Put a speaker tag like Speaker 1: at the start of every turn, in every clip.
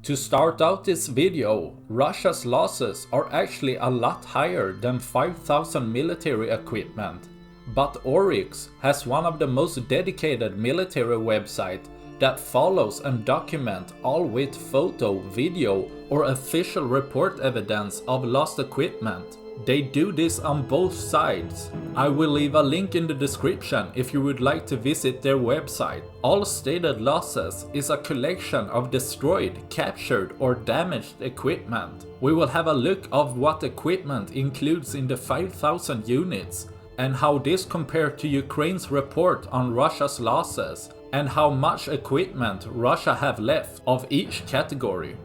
Speaker 1: To start out this video, Russia's losses are actually a lot higher than 5,000 military equipment, but Oryx has one of the most dedicated military websites that follows and documents all with photo, video or official report evidence of lost equipment. They do this on both sides. I will leave a link in the description if you would like to visit their website. All stated losses is a collection of destroyed, captured or damaged equipment. We will have a look of what equipment includes in the 5,000 units and how this compares to Ukraine's report on Russia's losses and how much equipment Russia have left of each category.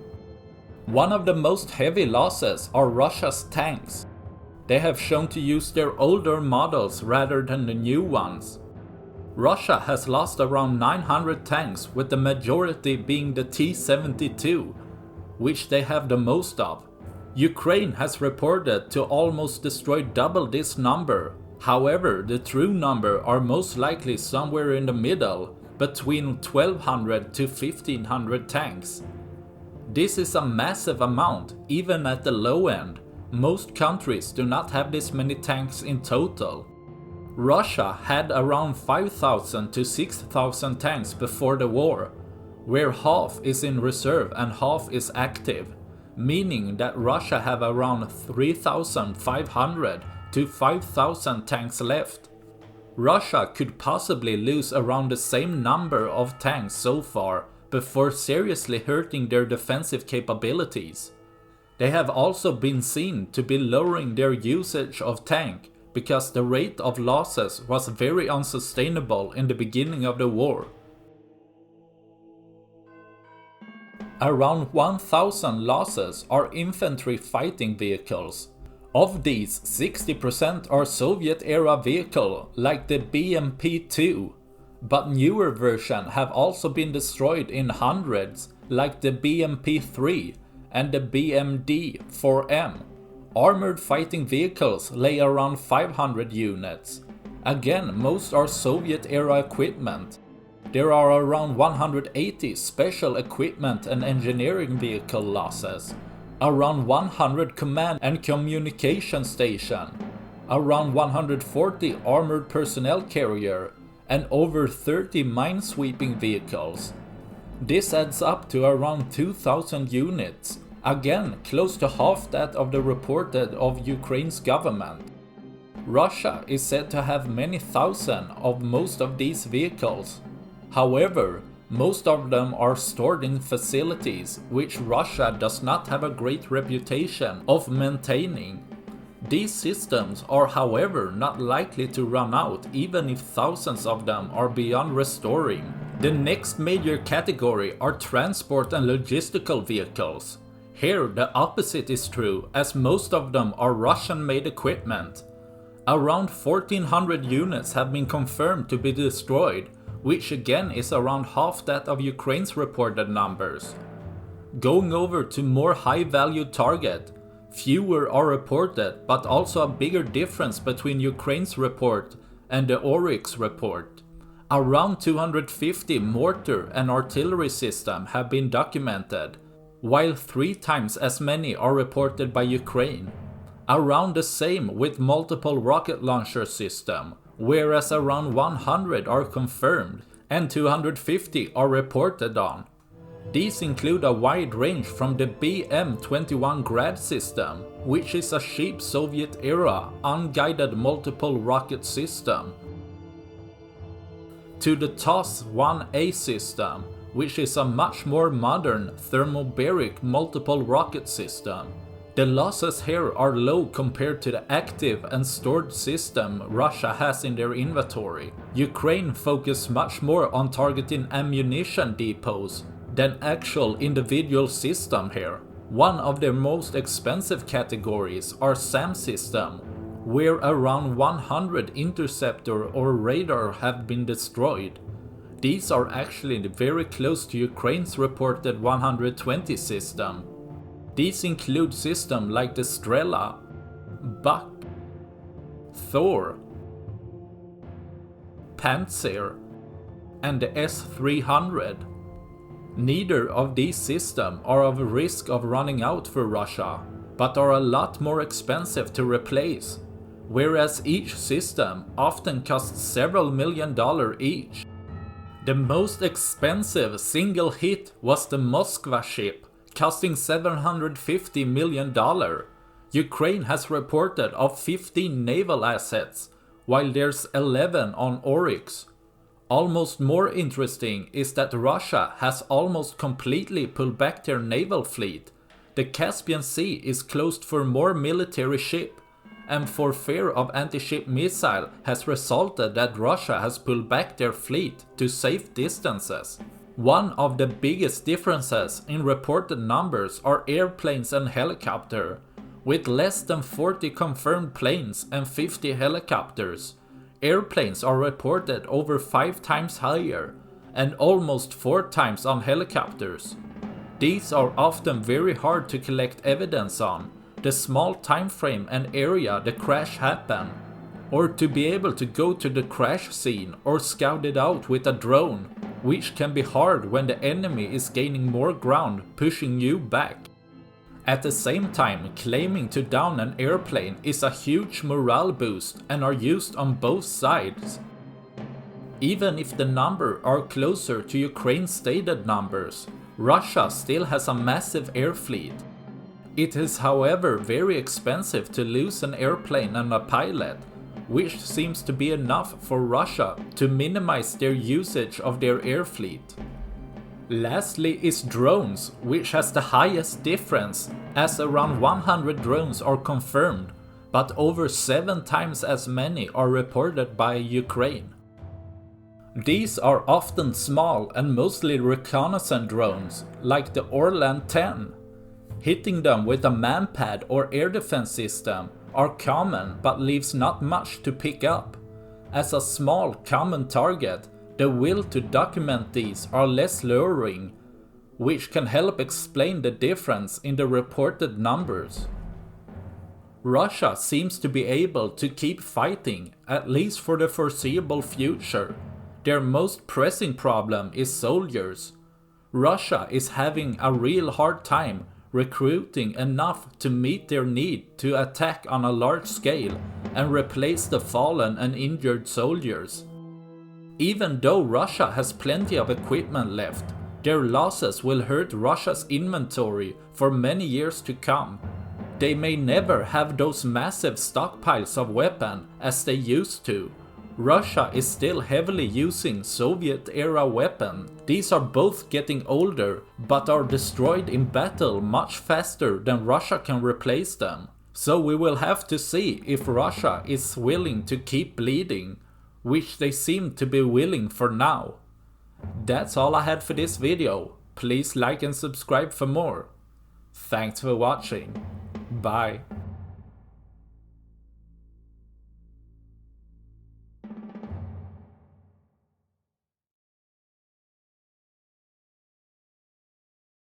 Speaker 1: One of the most heavy losses are Russia's tanks. They have shown to use their older models rather than the new ones. Russia has lost around 900 tanks, with the majority being the T-72, which they have the most of. Ukraine has reported to almost destroy double this number. However, the true number are most likely somewhere in the middle, between 1200 to 1500 tanks. This is a massive amount, even at the low end. Most countries do not have this many tanks in total. Russia had around 5,000 to 6,000 tanks before the war, where half is in reserve and half is active, meaning that Russia have around 3,500 to 5,000 tanks left. Russia could possibly lose around the same number of tanks so far before seriously hurting their defensive capabilities. They have also been seen to be lowering their usage of tank because the rate of losses was very unsustainable in the beginning of the war. Around 1,000 losses are infantry fighting vehicles. Of these, 60% are Soviet-era vehicles like the BMP-2, but newer versions have also been destroyed in hundreds like the BMP-3 and the BMD-4M. Armored fighting vehicles lay around 500 units. Again, most are Soviet-era equipment. There are around 180 special equipment and engineering vehicle losses, around 100 command and communication station, around 140 armored personnel carrier, and over 30 minesweeping vehicles. This adds up to around 2,000 units, again close to half that of the reported of Ukraine's government. Russia is said to have many thousand of most of these vehicles. However, most of them are stored in facilities which Russia does not have a great reputation of maintaining. These systems are however not likely to run out even if thousands of them are beyond restoring. The next major category are transport and logistical vehicles. Here the opposite is true, as most of them are Russian-made equipment. Around 1,400 units have been confirmed to be destroyed, which again is around half that of Ukraine's reported numbers. Going over to more high-value target, fewer are reported, but also a bigger difference between Ukraine's report and the Oryx report. Around 250 mortar and artillery systems have been documented, while 3 times as many are reported by Ukraine. Around the same with multiple rocket launcher systems, whereas around 100 are confirmed and 250 are reported on. These include a wide range from the BM-21 Grad system, which is a cheap Soviet-era unguided multiple rocket system, to the TOS-1A system, which is a much more modern thermobaric multiple rocket system. The losses here are low compared to the active and stored system Russia has in their inventory. Ukraine focuses much more on targeting ammunition depots than actual individual system here. One of their most expensive categories are SAM system, where around 100 interceptor or radar have been destroyed. These are actually very close to Ukraine's reported 120 system. These include systems like the Strela, Buck, Thor, Pantsir, and the S-300. Neither of these systems are of a risk of running out for Russia, but are a lot more expensive to replace, whereas each system often costs several $1,000,000 each. The most expensive single hit was the Moskva ship, costing $750 million. Ukraine has reported of 15 naval assets, while there's 11 on Oryx. Almost more interesting is that Russia has almost completely pulled back their naval fleet. The Caspian Sea is closed for more military ship, and for fear of anti-ship missile has resulted that Russia has pulled back their fleet to safe distances. One of the biggest differences in reported numbers are airplanes and helicopters, with less than 40 confirmed planes and 50 helicopters. Airplanes are reported over 5 times higher, and almost 4 times on helicopters. These are often very hard to collect evidence on, the small time frame and area the crash happened, or to be able to go to the crash scene or scout it out with a drone, which can be hard when the enemy is gaining more ground, pushing you back. At the same time, claiming to down an airplane is a huge morale boost and are used on both sides. Even if the numbers are closer to Ukraine's stated numbers, Russia still has a massive air fleet. It is however very expensive to lose an airplane and a pilot, which seems to be enough for Russia to minimize their usage of their air fleet. Lastly is drones, which has the highest difference, as around 100 drones are confirmed, but over 7 times as many are reported by Ukraine. These are often small and mostly reconnaissance drones, like the Orlan 10. Hitting them with a manpad or air defense system are common but leaves not much to pick up. As a small common target, the will to document these are less luring, which can help explain the difference in the reported numbers. Russia seems to be able to keep fighting, at least for the foreseeable future. Their most pressing problem is soldiers. Russia is having a real hard time recruiting enough to meet their need to attack on a large scale and replace the fallen and injured soldiers. Even though Russia has plenty of equipment left, their losses will hurt Russia's inventory for many years to come. They may never have those massive stockpiles of weapons as they used to. Russia is still heavily using Soviet-era weapons. These are both getting older, but are destroyed in battle much faster than Russia can replace them. So we will have to see if Russia is willing to keep bleeding, which they seem to be willing for now. That's all I had for this video. Please like and subscribe for more. Thanks for watching. Bye.